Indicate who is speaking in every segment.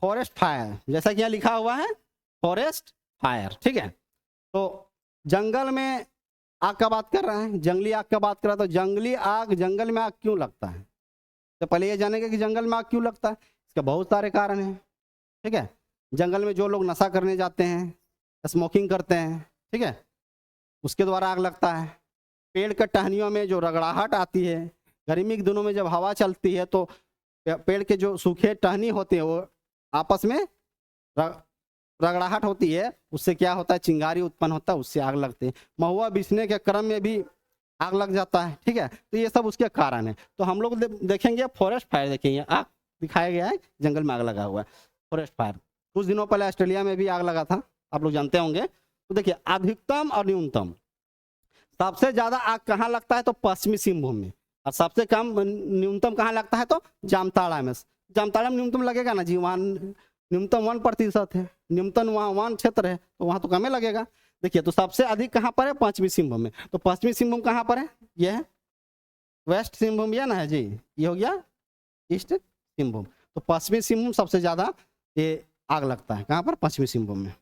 Speaker 1: Forest fire, जैसा कि यहाँ लिखा हुआ है फॉरेस्ट फायर, ठीक है। तो जंगल में आग का बात कर रहे हैं, जंगली आग का बात कर रहे हैं। तो जंगली आग, जंगल में आग क्यों लगता है? तो पहले ये जानेंगे कि जंगल में आग क्यों लगता है। इसके बहुत सारे कारण हैं, ठीक है। जंगल में जो लोग नशा करने जाते हैं, स्मोकिंग करते हैं, ठीक है, उसके द्वारा आग लगता है। पेड़ के टहनियों में जो रगड़ाहट आती है, गर्मी के दिनों में जब हवा चलती है तो पेड़ के जो सूखे टहनी होते हैं वो आपस में रगड़ाहट होती है, उससे क्या होता है, चिंगारी उत्पन्न होता है, उससे आग लगती है। महुआ बिछने के क्रम में भी आग लग जाता है, ठीक है। तो ये सब उसके कारण है। तो हम लोग देखेंगे फॉरेस्ट फायर, देखेंगे आग दिखाया गया है, जंगल में आग लगा हुआ है, फॉरेस्ट फायर। कुछ दिनों पहले ऑस्ट्रेलिया में भी आग लगा था, आप लोग जानते होंगे। तो देखिए अधिकतम और न्यूनतम, सबसे ज्यादा आग कहाँ लगता है तो पश्चिमी सिंहभूम में, और सबसे कम न्यूनतम कहाँ लगता है तो जामताड़ा में। जामताड़ा में न्यूनतम लगेगा ना जी, वहाँ न्यूनतम 1% है, न्यूनतम वहाँ वन क्षेत्र है, तो वहाँ तो कम ही लगेगा। देखिए तो सबसे अधिक कहाँ पर है, पश्चिमी सिंहभूम में। तो पश्चिमी सिंहभूम कहाँ पर है, ये है वेस्ट सिंहभूम, ये ना है जी, ये हो गया ईस्ट सिंहभूम। तो पश्चिमी सिंहभूम सबसे ज्यादा ये आग लगता है, कहाँ पर, पश्चिमी सिंहभूम में।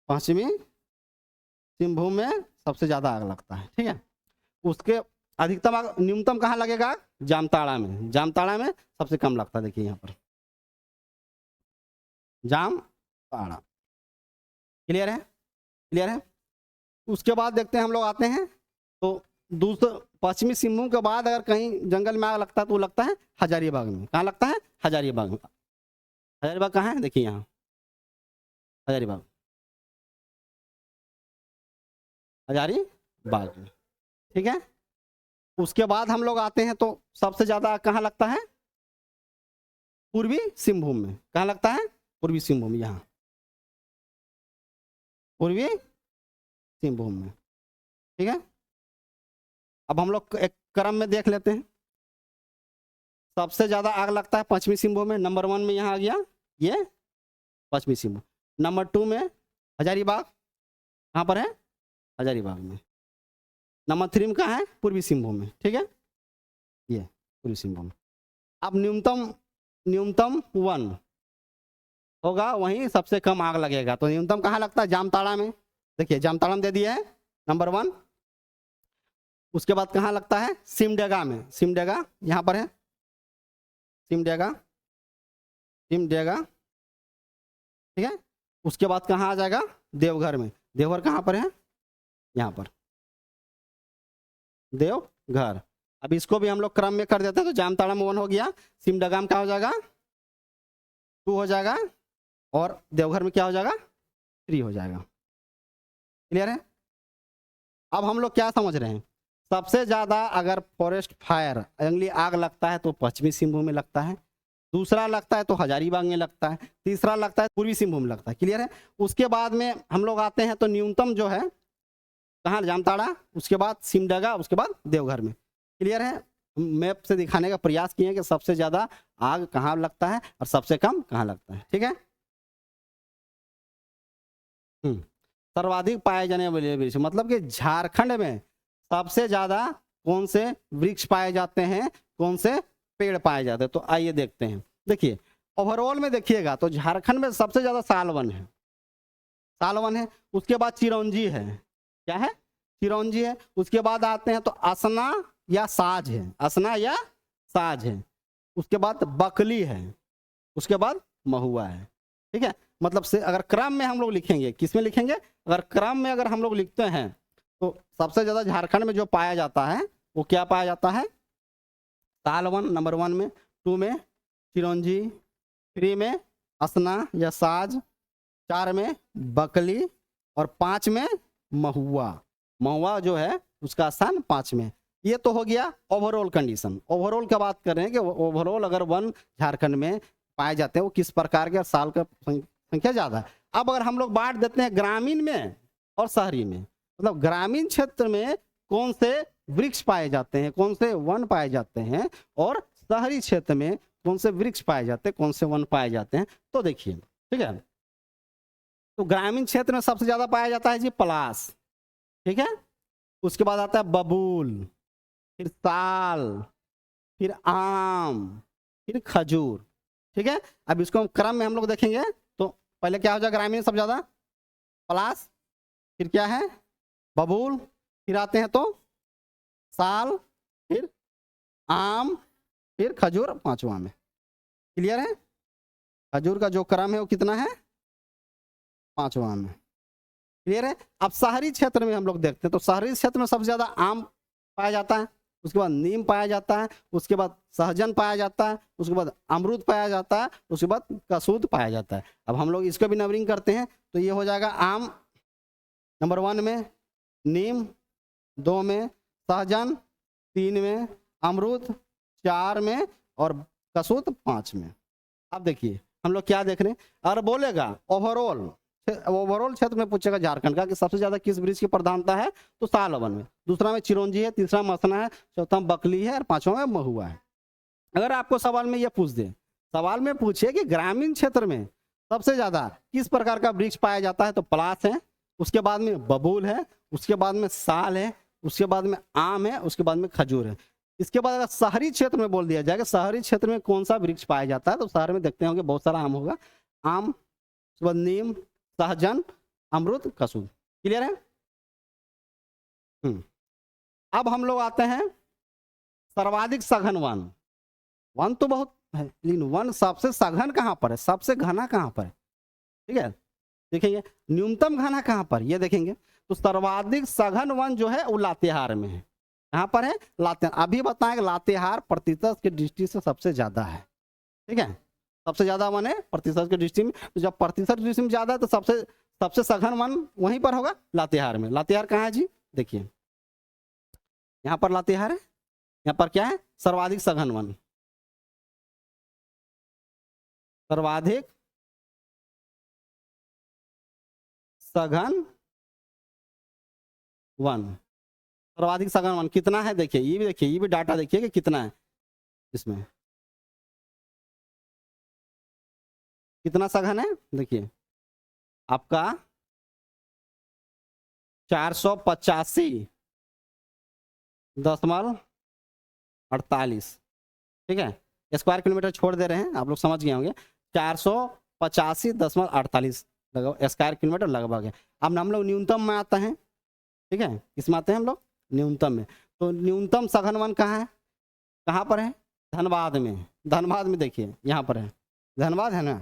Speaker 1: पश्चिमी सिंहभूम में सबसे ज्यादा आग लगता है, ठीक है। उसके अधिकतम आग, न्यूनतम कहाँ लगेगा, जामताड़ा में। जामताड़ा में सबसे कम लगता है, देखिए यहाँ पर जामताड़ा। क्लियर है, क्लियर है। उसके बाद देखते हैं हम लोग आते हैं तो दूसरा, पश्चिमी सिंहभूम के बाद अगर कहीं जंगल में आग लगता है तो वो लगता है हजारीबाग में। कहाँ लगता है, हजारीबाग में। हजारीबाग कहाँ है, देखिए यहाँ हजारीबाग, हजारीबाग में, ठीक है। उसके बाद हम लोग आते हैं तो सबसे ज्यादा आग कहाँ लगता है, पूर्वी सिंहभूम में। कहाँ लगता है, पूर्वी सिंहभूम, यहाँ पूर्वी सिंहभूम में, ठीक है। अब हम लोग एक क्रम में देख लेते हैं। सबसे ज्यादा आग लगता है पश्चिमी सिंहभूम में, नंबर 1 में यहाँ आ गया ये पश्चिमी सिंहभूम। नंबर 2 में हजारीबाग, कहाँ पर है, हजारीबाग में। नंबर 3 में कहाँ है, पूर्वी सिंहभूम में, ठीक है, ये पूर्वी सिंहभूम। अब न्यूनतम, न्यूनतम 1 होगा, वहीं सबसे कम आग लगेगा। तो न्यूनतम कहाँ लगता है, जामताड़ा में। देखिए जामताड़ा में दे दिया है नंबर 1। उसके बाद कहाँ लगता है, सिमडेगा में। सिमडेगा यहाँ पर है, सिमडेगा, सिमडेगा, ठीक है। उसके बाद कहाँ आ जाएगा, देवघर में। देवघर कहाँ पर है, यहाँ पर देवघर। अब इसको भी हम लोग क्रम में कर देते हैं। तो जामताड़ा में 1 हो गया, सिमडेगा में क्या हो जाएगा, 2 हो जाएगा, और देवघर में क्या हो जाएगा, 3 हो जाएगा। क्लियर है। अब हम लोग क्या समझ रहे हैं, सबसे ज्यादा अगर फॉरेस्ट फायर, जंगली आग लगता है तो पश्चिमी सिंहभूम में लगता है, दूसरा लगता है तो हजारीबाग में लगता है, तीसरा लगता है पूर्वी सिंहभूम में लगता है। क्लियर है। उसके बाद में हम लोग आते हैं तो न्यूनतम जो है कहाँ, जामताड़ा, उसके बाद सिमडेगा, उसके बाद देवघर में। क्लियर है। मैप से दिखाने का प्रयास किए कि सबसे ज्यादा आग कहाँ लगता है और सबसे कम कहाँ लगता है, ठीक है। सर्वाधिक पाए जाने वाले वृक्ष, मतलब कि झारखंड में सबसे ज्यादा कौन से वृक्ष पाए जाते हैं, कौन से पेड़ पाए जाते हैं। तो आइए देखते हैं। देखिए ओवरऑल में देखिएगा तो झारखंड में सबसे ज्यादा सालवन है, सालवन है। उसके बाद चिरौंजी है, क्या है, चिरौंजी है। उसके बाद आते हैं तो असना या साज है, असना या साज है। उसके बाद बकली है, उसके बाद महुआ है, ठीक है। मतलब से अगर क्रम में हम लोग लिखेंगे, किस में लिखेंगे, अगर क्रम में अगर हम लोग लिखते हैं तो सबसे ज्यादा झारखंड में जो पाया जाता है वो क्या पाया जाता है, सालवन नंबर 1 में, 2 में चिरौंजी, 3 में असना या साज, 4 में बकली, और 5 में महुआ। महुआ जो है उसका स्थान 5 में। ये तो हो गया ओवरऑल कंडीशन। ओवरऑल का बात कर रहे हैं कि ओवरऑल अगर वन झारखंड में पाए जाते हैं वो किस प्रकार के, साल का संख्या ज्यादा है। अब अगर हम लोग बांट देते हैं ग्रामीण में और शहरी में, मतलब ग्रामीण क्षेत्र में कौन से वृक्ष पाए जाते हैं, कौन से वन पाए जाते हैं, और शहरी क्षेत्र में कौन से वृक्ष पाए जाते हैं, कौन से वन पाए जाते हैं। तो देखिए, ठीक है, तो ग्रामीण क्षेत्र में सबसे ज्यादा पाया जाता है जी पलाश, ठीक है। उसके बाद आता है बबूल, फिर साल, फिर आम, फिर खजूर। ठीक है, अब इसको हम क्रम में हम लोग देखेंगे तो पहले क्या हो जाएगा, ग्रामीण सबसे ज्यादा, पलास, फिर क्या है, बबूल, फिर आते हैं तो साल, फिर आम, फिर खजूर पांचवा में। क्लियर है, खजूर का जो क्रम है वो कितना है, पांचवा में। क्लियर है। अब शहरी क्षेत्र में हम लोग देखते हैं तो शहरी क्षेत्र में सबसे ज्यादा आम पाया जाता है, उसके बाद नीम पाया जाता है, उसके बाद सहजन पाया जाता है, उसके बाद अमरूद पाया जाता है, उसके बाद कसूद पाया जाता है। अब हम लोग इसको भी नंबरिंग करते हैं तो ये हो जाएगा आम नंबर 1 में, नीम 2 में, सहजन 3 में, अमरूद 4 में और कसूद 5 में। अब देखिए हम लोग क्या देख रहे हैं, और बोलेगा ओवरऑल क्षेत्र में पूछेगा झारखंड का कि सबसे ज्यादा किस वृक्ष की प्रधानता है, तो सालवन में, दूसरा में चिरौंजी है, तीसरा मसना है, चौथा में बकली है और पांचवा में महुआ है। अगर आपको सवाल में ये पूछ दे, सवाल में पूछे कि ग्रामीण क्षेत्र में सबसे ज्यादा किस प्रकार का वृक्ष पाया जाता है, तो पलास है, उसके बाद में बबूल है, उसके बाद में साल है, उसके बाद में आम है, उसके बाद में खजूर है। इसके बाद अगर शहरी क्षेत्र में बोल दिया जाएगा शहरी क्षेत्र में कौन सा वृक्ष पाया जाता है, तो शहर में देखते होंगे बहुत सारा आम होगा, आम, उसके बाद नीम, सहजन, अमरूद, कसूद। क्लियर है। अब हम लोग आते हैं सर्वाधिक सघन वन। वन तो बहुत है लेकिन वन सबसे सघन कहां पर है, सबसे घना कहां पर है, ठीक है, देखेंगे न्यूनतम घना कहां पर, ये देखेंगे तो सर्वाधिक सघन वन जो है वो लातेहार में है। कहां पर है, लातेहार। अभी बताएंगे लातेहार प्रतिशत की दृष्टि से सबसे ज्यादा है, ठीक है, सबसे ज्यादा वन है प्रतिशत की दृष्टि में। तो जब प्रतिशत की दृष्टि में ज्यादा है तो सबसे सघन वन वहीं पर होगा, लातेहार में। लातेहार कहाँ है जी, देखिए यहाँ पर लातेहार है, यहाँ पर क्या है, सर्वाधिक सघन वन, सर्वाधिक सघन वन। सर्वाधिक सघन वन कितना है, देखिए ये भी, देखिए ये भी डाटा देखिए कि कितना है, इसमें कितना सघन है, देखिए आपका 485.48, ठीक है, स्क्वायर किलोमीटर छोड़ दे रहे हैं, आप लोग समझ गए होंगे, 485.48 स्क्वायर किलोमीटर लगभग है। अब हम लोग न्यूनतम में आते हैं, ठीक है, इसमें आते हैं हम लोग न्यूनतम में। तो न्यूनतम सघन वन कहाँ है, कहाँ पर है, धनबाद में। धनबाद में देखिए यहाँ पर है, धनबाद है ना,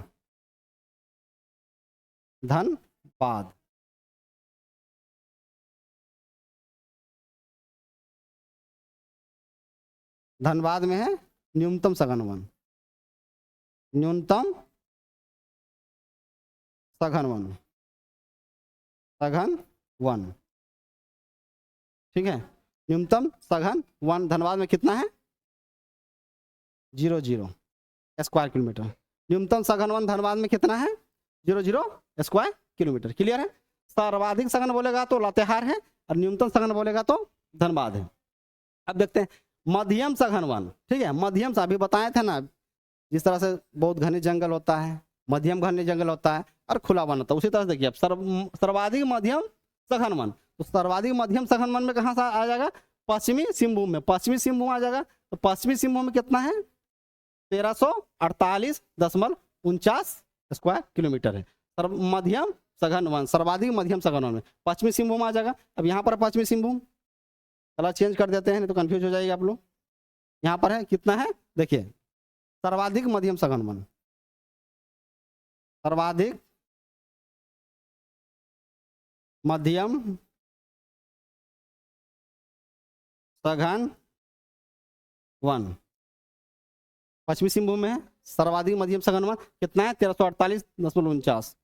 Speaker 1: धनबाद, धनबाद में है न्यूनतम सघन वन, न्यूनतम सघन वन, सघन वन, ठीक है, न्यूनतम सघन वन धनबाद में कितना है, 00 स्क्वायर किलोमीटर। न्यूनतम सघन वन धनबाद में कितना है, 00 स्क्वायर किलोमीटर। क्लियर है। सर्वाधिक सघन बोलेगा तो लातेहार है और न्यूनतम सघन बोलेगा तो धनबाद है। अब देखते हैं मध्यम सघन वन, ठीक है, मध्यम से अभी बताए थे ना, जिस तरह से बहुत घने जंगल होता है, मध्यम घने जंगल होता है और खुला वन होता है, उसी तरह से देखिए अब सर्वाधिक मध्यम सघन वन, तो सर्वाधिक मध्यम सघन वन में कहाँ से आ जाएगा, पश्चिमी सिंहभूम में, पश्चिमी सिंहभूम आ जाएगा। तो पश्चिमी सिंहभूम में कितना है, 1348.49 स्क्वायर किलोमीटर है मध्यम सघन वन, सर्वाधिक मध्यम सघन वन में पश्चिमी सिंहभूम आ जाएगा। अब यहाँ पर पश्चिमी सिंहभूम, कलर चेंज कर देते हैं नहीं तो कंफ्यूज हो जाएगा आप लोग। यहाँ पर है कितना है, देखिए सर्वाधिक मध्यम सघन वन, सर्वाधिक मध्यम सघन वन पश्चिमी सिंहभूम में है। सर्वाधिक मध्यम सघन वन कितना है, 1348.49,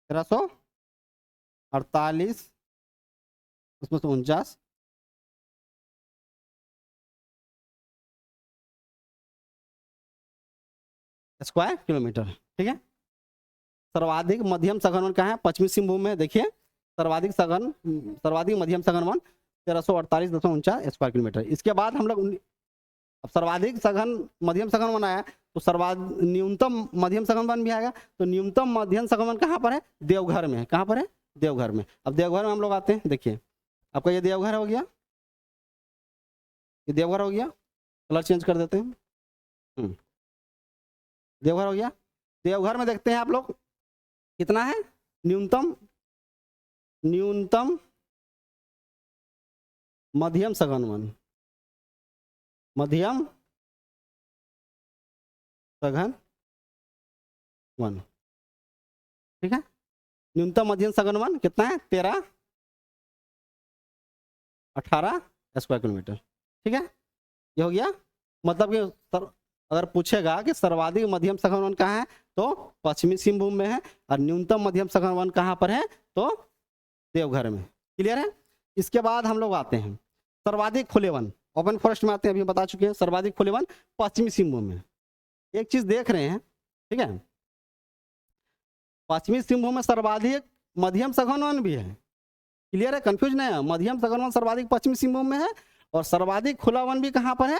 Speaker 1: 1348.49 स्क्वायर किलोमीटर, ठीक है। सर्वाधिक मध्यम सघन वन कहाँ है, पश्चिमी सिंहभूम में, देखिए सर्वाधिक मध्यम सघन वन 1348.49 स्क्वायर किलोमीटर। इसके बाद हम लोग अब सर्वाधिक सघन मध्यम सघन वन आया तो न्यूनतम मध्यम सघन वन भी आएगा। तो न्यूनतम मध्यम सघन वन कहाँ पर है, देवघर में है। कहाँ पर है, देवघर में। अब देवघर में हम लोग आते हैं, देखिए आपका ये देवघर हो गया, ये देवघर हो गया, कलर चेंज कर देते हैं, देवघर हो गया। देवघर में देखते हैं आप लोग कितना है न्यूनतम, न्यूनतम मध्यम सघन वन, मध्यम सघन वन, ठीक है। न्यूनतम मध्यम सघन वन कितना है 13-18 स्क्वायर किलोमीटर, ठीक है। ये हो गया। मतलब कि अगर पूछेगा कि सर्वाधिक मध्यम सघन वन कहाँ है तो पश्चिमी सिंहभूम में है, और न्यूनतम मध्यम सघन वन कहाँ पर है तो देवघर में। क्लियर है। इसके बाद हम लोग आते हैं सर्वाधिक खुले वन, ओपन फॉरेस्ट में आते हैं, अभी बता चुके हैं। सर्वाधिक खुले वन पश्चिमी सिंहभूम में। एक चीज देख रहे हैं, ठीक है, पश्चिमी सिंहभूम में सर्वाधिक मध्यम सघन वन भी है। क्लियर है, कंफ्यूज नहीं है। मध्यम सघन वन सर्वाधिक पश्चिमी सिंहभूम में है, और सर्वाधिक खुला वन भी कहाँ पर है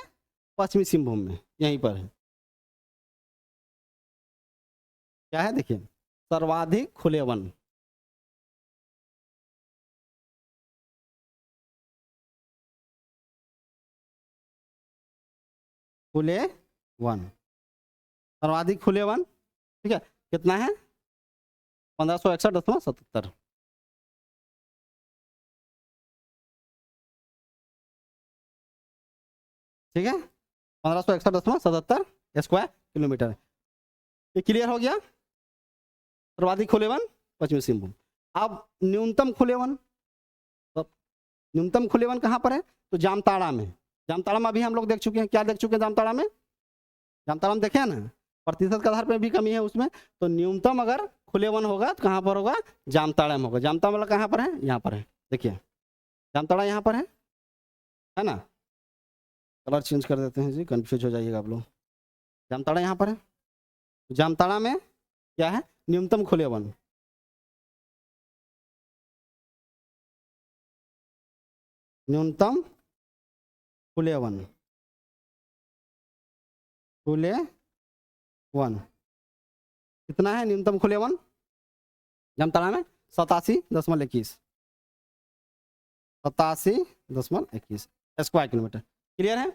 Speaker 1: पश्चिमी सिंहभूम में, यहीं पर है। क्या है देखिए, सर्वाधिक खुले वन, खुले वन, सर्वाधिक खुले वन, ठीक है। कितना है 1561.77, ठीक है, 1561.77 स्क्वायर किलोमीटर। ये क्लियर हो गया। सर्वाधिक खुले वन पश्चिमी सिंहभूम। अब न्यूनतम खुले वन, तो न्यूनतम खुले वन कहाँ पर है तो जामताड़ा में। जामताड़ा में अभी हम लोग देख चुके हैं। क्या देख चुके हैं जामताड़ा में? जामताड़ा में देखे हैं ना, प्रतिशत के आधार पर भी कमी है उसमें। तो न्यूनतम अगर खुले वन होगा तो कहाँ पर होगा जामताड़ा में होगा। जामताड़ा वाला कहाँ पर है, यहाँ पर है। देखिए जामताड़ा यहाँ पर है ना। कलर चेंज कर देते हैं जी, कंफ्यूज हो जाइएगा आप लोग। जामताड़ा यहाँ पर है। जामताड़ा में क्या है न्यूनतम खुले वन, न्यूनतम खुले वन, खुले वन कितना है न्यूनतम खुले वन जामताड़ा में 87.21, 87.21 स्क्वायर किलोमीटर। क्लियर है।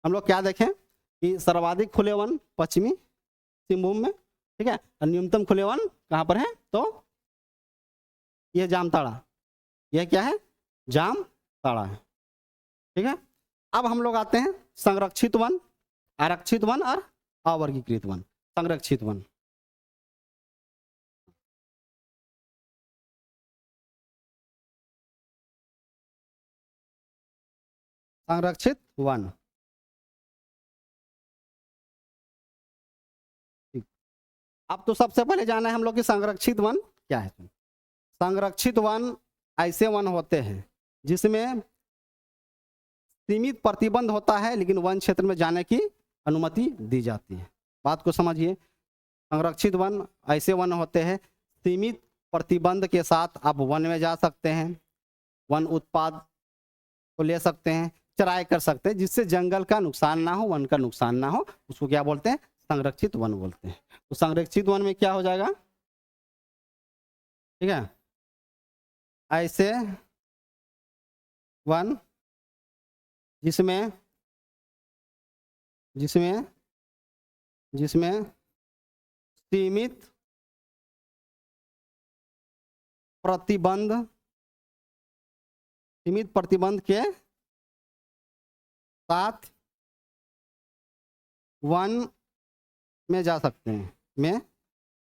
Speaker 1: हम लोग क्या देखें कि सर्वाधिक खुले वन पश्चिमी सिंहभूम में, ठीक है, और न्यूनतम खुले वन कहाँ पर है तो यह जामताड़ा, यह क्या है जामताड़ा है, ठीक है। अब हम लोग आते हैं संरक्षित वन, आरक्षित वन और अवर्गीकृत वन। संरक्षित वन, संरक्षित वन, अब तो सबसे पहले जाना है हम लोग की संरक्षित वन क्या है। संरक्षित वन ऐसे वन होते हैं जिसमें सीमित प्रतिबंध होता है, लेकिन वन क्षेत्र में जाने की अनुमति दी जाती है। बात को समझिए। संरक्षित वन ऐसे वन होते हैं सीमित प्रतिबंध के साथ आप वन में जा सकते हैं, वन उत्पाद को ले सकते हैं, चराई कर सकते हैं, जिससे जंगल का नुकसान ना हो, वन का नुकसान ना हो। उसको क्या बोलते हैं संरक्षित वन बोलते हैं। तो संरक्षित वन में क्या हो जाएगा, ठीक है, ऐसे वन जिसमें जिसमें जिसमें सीमित प्रतिबंध, सीमित प्रतिबंध के साथ वन में जा सकते हैं, में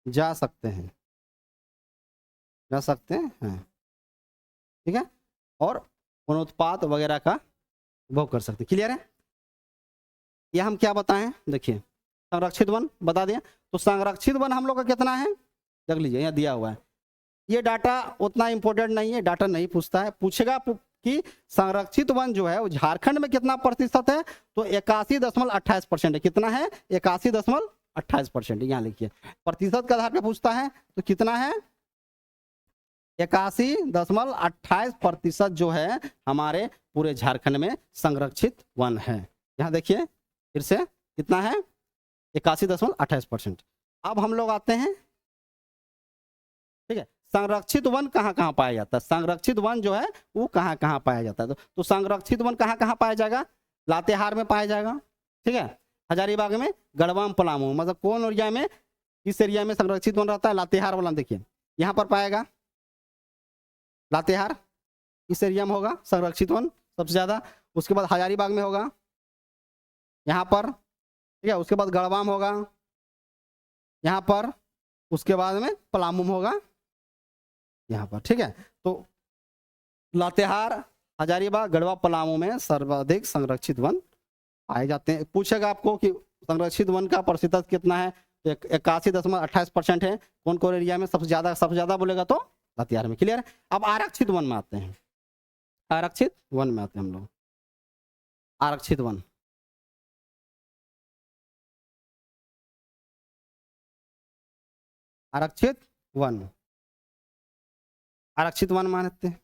Speaker 1: जा सकते हैं, जा सकते हैं, ठीक है, और वनोत्पाद वगैरह का उपभोग कर सकते हैं। क्लियर है। यह हम क्या बताएं, देखिए संरक्षित वन बता दिया। तो संरक्षित वन हम लोग का कितना है देख लीजिए, यहाँ दिया हुआ है। ये डाटा उतना इंपॉर्टेंट नहीं है, डाटा नहीं पूछता है। पूछेगा कि संरक्षित वन जो है वो झारखंड में कितना प्रतिशत है तो 81.28% है। कितना है 81.28%। यहाँ लिखिए प्रतिशत के आधार पर पूछता है तो कितना है 81.28% जो है हमारे पूरे झारखंड में संरक्षित वन है। यहाँ देखिए फिर से कितना है 81.28%। अब हम लोग आते हैं, ठीक है, संरक्षित वन कहाँ कहाँ पाया जाता है। संरक्षित वन जो है वो कहाँ कहाँ पाया जाता है तो संरक्षित वन कहाँ कहाँ पाया जाएगा, लातेहार में पाया जाएगा, ठीक है, हजारीबाग में, गढ़वाम, पलामू, मतलब कौन एरिया में, किस एरिया में संरक्षित वन रहता है? लातेहार वाला देखिए यहाँ पर पाएगा, लातेहार इस एरिया में होगा संरक्षित वन सबसे ज्यादा। उसके बाद हजारीबाग में होगा यहाँ पर, ठीक है। उसके बाद गढ़वाम होगा यहाँ पर, उसके बाद में पलामू में होगा यहाँ पर, ठीक है। तो लातेहार, हजारीबाग, गढ़वा, पलामू में सर्वाधिक संरक्षित वन पाए जाते हैं। पूछेगा आपको कि संरक्षित वन का प्रतिशत कितना है, 81.28% है। कौन कौन एरिया में सबसे ज्यादा बोलेगा तो लातेहार में। क्लियर है। अब आरक्षित वन में आते हैं, आरक्षित वन में आते हैं हम लोग। आरक्षित वन, आरक्षित वन, आरक्षित वन मानते हैं,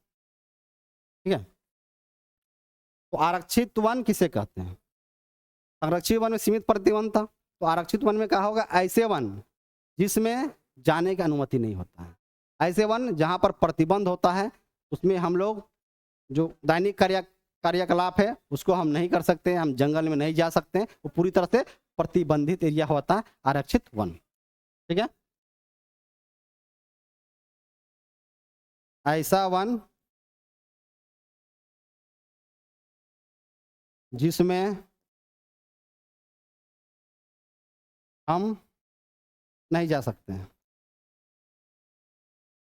Speaker 1: ठीक है। तो आरक्षित वन किसे कहते हैं? संरक्षित वन में सीमित प्रतिबंध था, तो आरक्षित वन में कहा होगा ऐसे वन जिसमें जाने की अनुमति नहीं होता है। ऐसे वन जहां पर प्रतिबंध होता है, उसमें हम लोग जो दैनिक कार्यकलाप है उसको हम नहीं कर सकते, हम जंगल में नहीं जा सकते, वो पूरी तरह से प्रतिबंधित एरिया होता है आरक्षित वन, ठीक है। ऐसा वन जिसमें हम नहीं जा सकते हैं,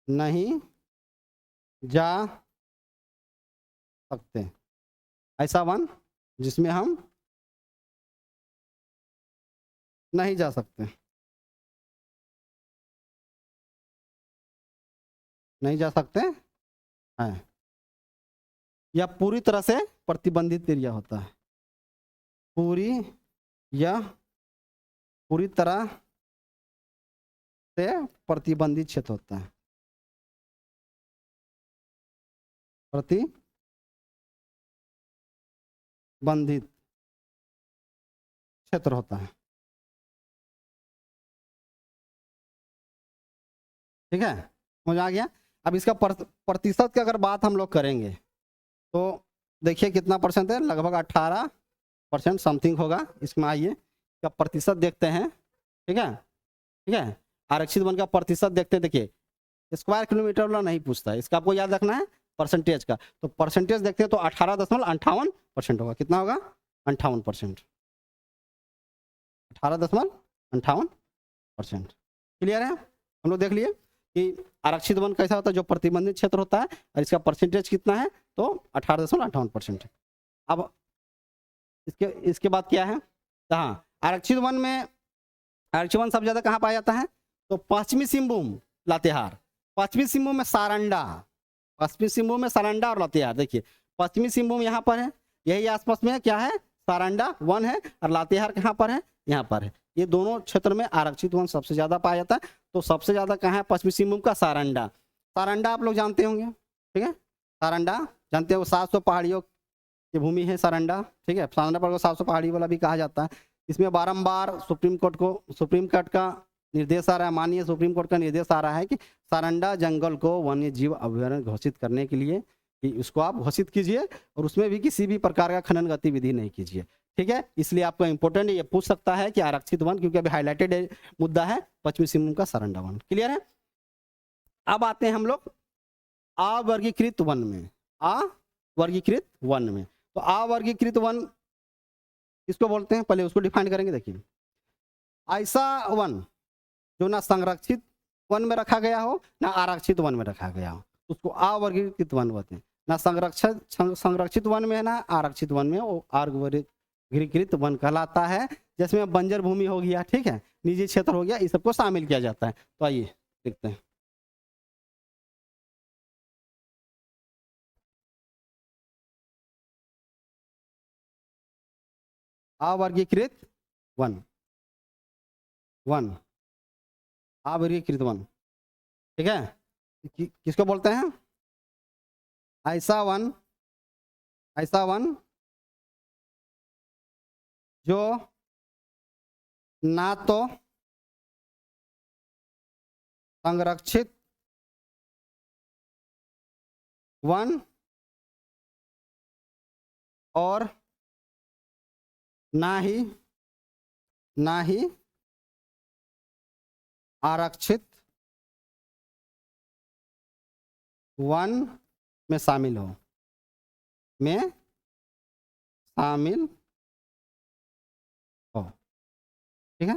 Speaker 1: नहीं जा सकते, ऐसा वन जिसमें हम नहीं जा सकते, नहीं जा सकते हैं, या पूरी तरह से प्रतिबंधित एरिया होता है, पूरी या पूरी तरह से प्रतिबंधित क्षेत्र होता है, प्रतिबंधित क्षेत्र होता है, ठीक है। समझ आ गया। अब इसका प्रतिशत की अगर बात हम लोग करेंगे तो देखिए कितना परसेंट है, लगभग 18% समथिंग होगा इसमें। आइए इसका प्रतिशत देखते हैं, ठीक है, ठीक है। आरक्षित वन का प्रतिशत देखते हैं। देखिए स्क्वायर किलोमीटर वाला नहीं पूछता है, इसका आपको याद रखना है परसेंटेज का। तो परसेंटेज देखते हैं तो 18.58% होगा। कितना होगा? 58%, 18.58%। क्लियर है। हम लोग देख लिए कि आरक्षित वन कैसा होता है, जो प्रतिबंधित क्षेत्र होता है, और इसका परसेंटेज कितना है तो 18.58% है। अब इसके इसके बाद क्या है, हाँ आरक्षित वन में, आरक्षित वन सबसे ज्यादा कहाँ पाया जाता है तो पश्चिमी सिंहभूम, लातेहार, पश्चिमी सिंहभूम में सारंडा, पश्चिमी सिंहभूम में सारंडा और लातेहार। देखिए पश्चिमी सिंहभूम यहाँ पर है, यही आसपास में क्या है, सारंडा वन है, और लातेहार कहाँ पर है, यहाँ पर है। ये दोनों क्षेत्र में आरक्षित वन सबसे ज्यादा पाया जाता है। तो सबसे ज्यादा कहाँ है, पश्चिमी सिंहभूम का सारंडा। सारंडा आप लोग जानते होंगे, ठीक है, सारंडा जानते हो, 700 पहाड़ियों की भूमि है सारंडा, ठीक है। सारंडा पर 700 पहाड़ी वाला भी कहा जाता है। इसमें बारंबार सुप्रीम कोर्ट का निर्देश आ रहा है, माननीय सुप्रीम कोर्ट का निर्देश आ रहा है कि सारंडा जंगल को वन्य जीव अभयारण्य घोषित करने के लिए कि उसको आप घोषित कीजिए, और उसमें भी किसी भी प्रकार का खनन गतिविधि नहीं कीजिए, ठीक है। इसलिए आपको इंपॉर्टेंट ये पूछ सकता है कि आरक्षित वन, क्योंकि अभी हाईलाइटेड मुद्दा है पश्चिमी सिंहभूम का सारंडा वन। क्लियर है। अब आते हैं हम लोग अवर्गीकृत वन में, अवर्गीकृत वन में। तो अवर्गीकृत वन किसको बोलते हैं, पहले उसको डिफाइन करेंगे। देखिए ऐसा वन जो ना संरक्षित वन में रखा गया हो ना आरक्षित वन में रखा गया हो, उसको अवर्गीकृत वन बोलते हैं। ना संरक्षित वन में है ना आरक्षित वन में, वो अवर्गीकृत वन कहलाता है। जिसमें बंजर भूमि हो गया, ठीक है, निजी क्षेत्र हो गया, इस सबको शामिल किया जाता है। तो आइए देखते हैं। अवर्गीकृत वन, वन, अवर्गीकृत वन, ठीक है। किसको बोलते हैं? ऐसा वन, ऐसा वन जो ना तो संरक्षित वन और ना ही ना ही आरक्षित वन में शामिल हो, में शामिल हो। ठीक है,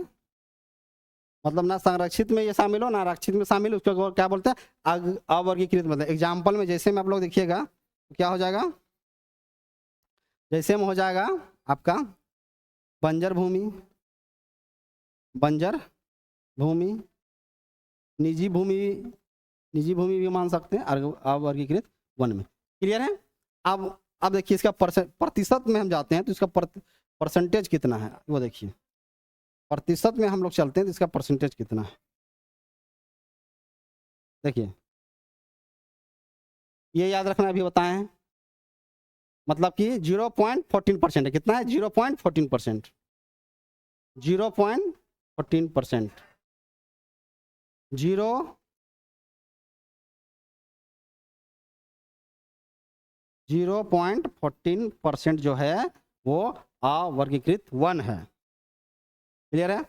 Speaker 1: मतलब ना संरक्षित में ये शामिल हो ना आरक्षित में शामिल हो, उसको क्या बोलते हैं अवर्गीकृत। मतलब एग्जाम्पल में जैसे में आप लोग देखिएगा तो क्या हो जाएगा, जैसे में हो जाएगा आपका बंजर भूमि, बंजर भूमि, निजी भूमि, निजी भूमि भी मान सकते हैं अवर्गीकृत वन में। क्लियर है। अब देखिए इसका प्रतिशत में हम जाते हैं तो इसका परसेंटेज कितना है वो देखिए, प्रतिशत में हम लोग चलते हैं तो इसका परसेंटेज कितना है। देखिए ये याद रखना अभी बताए हैं, मतलब कि 0.14% है। कितना है? 0.14%, 0.14%, 0.14% जो है वो अवर्गीकृत वन है। क्लियर है।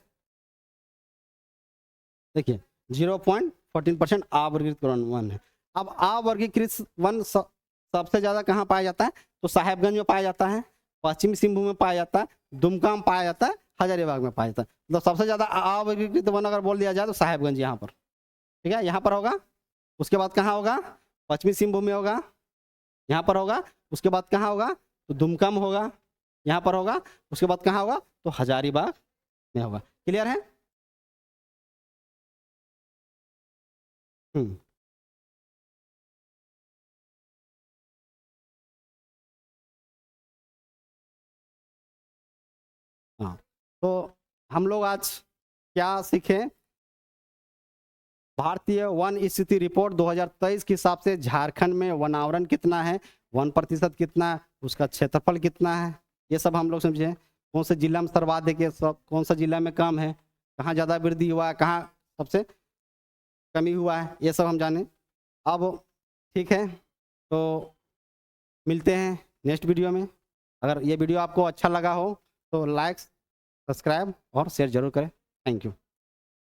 Speaker 1: देखिए 0.14% अवर्गीकृत वन है। अब अवर्गीकृत वन सबसे ज्यादा कहाँ पाया जाता है? तो साहेबगंज में पाया जाता है, पश्चिमी सिंहभूम में पाया जाता है, दुमका में पाया जाता है, हजारीबाग में पाया जाता है। मतलब सबसे ज्यादा अवर्गीकृत वन अगर बोल दिया जाए तो साहेबगंज यहाँ पर। ठीक है, यहाँ पर होगा। उसके बाद कहाँ होगा? पश्चिमी सिंहभूम में होगा, यहाँ पर होगा। उसके बाद कहाँ होगा? तो दुमका में होगा, यहाँ पर होगा। उसके बाद कहाँ होगा? तो हजारीबाग में होगा। क्लियर है। हाँ, तो हम लोग आज क्या सीखे? भारतीय वन स्थिति रिपोर्ट 2023 के हिसाब से झारखंड में वनावरण कितना है, 1% कितना है, उसका क्षेत्रफल कितना है, ये सब हम लोग समझे। कौन से जिला में सर्वाधिक है, सब कौन सा जिला में कम है, कहाँ ज़्यादा वृद्धि हुआ है, कहाँ सबसे कमी हुआ है, ये सब हम जाने। अब ठीक है, तो मिलते हैं नेक्स्ट वीडियो में। अगर ये वीडियो आपको अच्छा लगा हो तो लाइक, सब्सक्राइब और शेयर जरूर करें। Thank you.